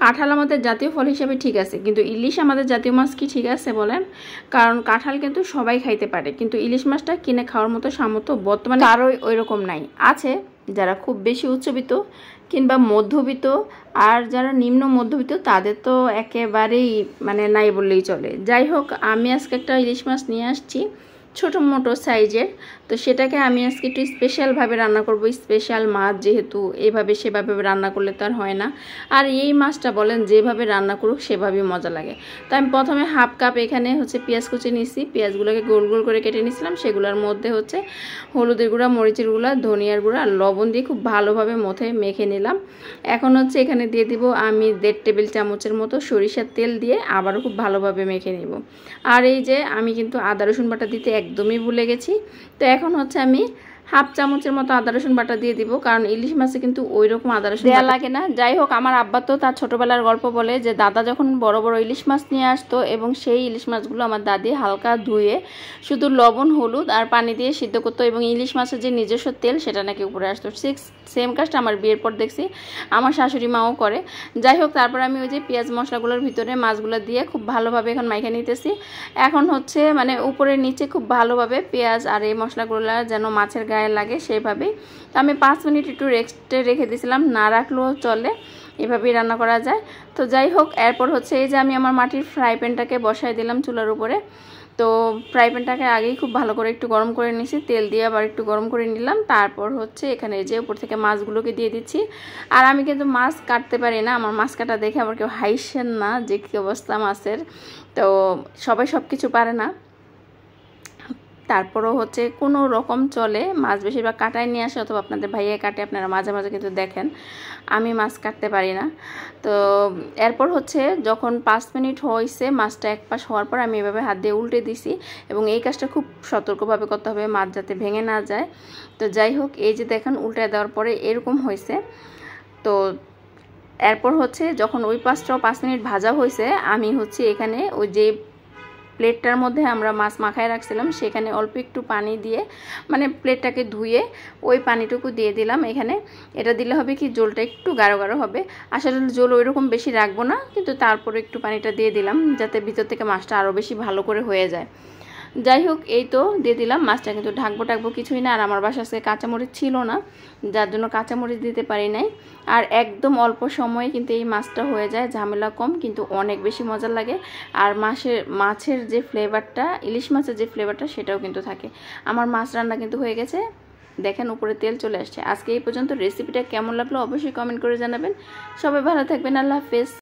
কাঁঠাল আমাদের জাতীয় ফল হিসেবে ঠিক আছে, কিন্তু ইলিশ আমাদের জাতীয় মাছ কি ঠিক আছে বলেন? কারণ কাঁঠাল কিন্তু সবাই খাইতে পারে, কিন্তু ইলিশ মাছটা কিনে খাওয়ার মতো সামর্থ্য বর্তমানে কারো ওই রকম নাই। আছে যারা খুব বেশি উচ্চবিত্ত কিংবা মধ্যবিত্ত, আর যারা নিম্ন মধ্যবিত্ত তাদের তো একেবারেই মানে নাই বললেই চলে। যাই হোক, আমি আজকে একটা ইলিশ মাছ নিয়ে আসছি ছোটো মোটো সাইজের। তো সেটাকে আমি আজকে একটু স্পেশালভাবে রান্না করব। স্পেশাল মাছ যেহেতু, এভাবে সেভাবে রান্না করলে তো আর হয় না। আর এই মাছটা বলেন যেভাবে রান্না করুক সেভাবেই মজা লাগে। তো আমি প্রথমে হাফ কাপ এখানে হচ্ছে পেঁয়াজ কুচি নিয়েছি, পেঁয়াজগুলোকে গোল গোল করে কেটে নিয়েছিলাম। সেগুলোর মধ্যে হচ্ছে হলুদের গুঁড়া, মরিচের গুঁড়া, ধনিয়ার গুঁড়া আর লবণ দিয়ে খুব ভালোভাবে মেখে নিলাম। এখন হচ্ছে এখানে দিয়ে দিব আমি 1.5 টেবিল চামচের মতো সরিষার তেল দিয়ে আবারও খুব ভালোভাবে মেখে নেব। আর এই যে আমি কিন্তু আদা রসুন বাটা দিতে একদমই ভুলে গেছি। তো এখন হচ্ছে আমি হাফ চামচের মতো আদা রসুন বাটা দিয়ে দিব, কারণ ইলিশ মাছে কিন্তু ওই রকম আদা রসুন দেওয়া লাগে না। যাই হোক, আমার আব্বা তো তার ছোটোবেলার গল্প বলে যে দাদা যখন বড় বড় ইলিশ মাছ নিয়ে আসতো এবং সেই ইলিশ মাছগুলো আমার দাদি হালকা ধুয়ে শুধু লবণ, হলুদ আর পানি দিয়ে সিদ্ধ করতো, এবং ইলিশ মাছের যে নিজস্ব তেল সেটা নাকি উপরে আসতো। সেম কাজটা আমার বিয়ের পর দেখছি আমার শাশুড়ি মাও করে। যাই হোক, তারপর আমি ওই যে পেঁয়াজ মশলাগুলোর ভিতরে মাছগুলো দিয়ে খুব ভালোভাবে এখন মাইখে নিতেছি। এখন হচ্ছে মানে উপরে নিচে খুব ভালোভাবে পেঁয়াজ আর এই মশলাগুলো যেন মাছের গায়ে লাগে সেইভাবেই। তো আমি 5 মিনিট একটু রেস্টে রেখে দিয়েছিলাম, না রাখলেও চলে, এভাবেই রান্না করা যায়। তো যাই হোক, এরপর হচ্ছে এই যে আমি আমার মাটির ফ্রাই প্যানটাকে বসাই দিলাম চুলার উপরে। তো ফ্রাই প্যানটাকে আগেই খুব ভালো করে একটু গরম করে নিয়েছি, তেল দিয়ে আবার একটু গরম করে নিলাম। তারপর হচ্ছে এখানে যে উপর থেকে মাছগুলোকে দিয়ে দিচ্ছি। আর আমি কিন্তু মাছ কাটতে পারি না, আমার মাছ কাটা দেখে আবার কেউ হাইসেন না যে কী অবস্থা মাছের। তো সবাই সব কিছু পারে না, তারপরও হচ্ছে কোনো রকম চলে। মাছ বেশিরভাগ কাটায় নিয়ে আসে অথবা আপনাদের ভাইয়া কাটে, আপনারা মাঝে মাঝে কিন্তু দেখেন। আমি মাছ কাটতে পারি না। তো এরপর হচ্ছে যখন 5 মিনিট হয়েছে, মাছটা এক পাশ হওয়ার পর আমি এভাবে হাত দিয়ে উল্টে দিছি, এবং এই কাজটা খুব সতর্কভাবে করতে হবে মাছ যাতে ভেঙে না যায়। তো যাই হোক, এই যে দেখেন উল্টে দেওয়ার পরে এরকম হয়েছে। তো এরপর হচ্ছে যখন ওই পাশটাও 5 মিনিট ভাজা হয়েছে, আমি হচ্ছে এখানে ওই যে প্লেটটার মধ্যে আমরা মাছ মাখায় রাখছিলাম সেখানে অল্প একটু পানি দিয়ে মানে প্লেটটাকে ধুয়ে ওই পানিটুকু দিয়ে দিলাম এখানে। এটা দিলে হবে কি ঝোলটা একটু গাঢ় গাঢ় হবে। আসলে ঝোল ওইরকম বেশি রাখবো না, কিন্তু তারপরে একটু পানিটা দিয়ে দিলাম যাতে ভিতর থেকে মাছটা আরও বেশি ভালো করে হয়ে যায়। যাই হোক, এই তো দিয়ে দিলাম মাছটা, কিন্তু ঢাকবো কিছুই না। আর আমার বাসায় আজকে কাঁচামরিচ ছিল না, যার জন্য কাঁচামরিচ দিতে পারি নাই। আর একদম অল্প সময়ে কিন্তু এই মাছটা হয়ে যায়, ঝামেলা কম, কিন্তু অনেক বেশি মজা লাগে। আর মাছের যে ফ্লেভারটা, ইলিশ মাছের যে ফ্লেভারটা সেটাও কিন্তু থাকে। আমার মাছ রান্না কিন্তু হয়ে গেছে, দেখেন উপরে তেল চলে আসছে। আজকে এই পর্যন্ত। রেসিপিটা কেমন লাগলো অবশ্যই কমেন্ট করে জানাবেন। সবাই ভালো থাকবেন, আল্লাহ হাফেজ।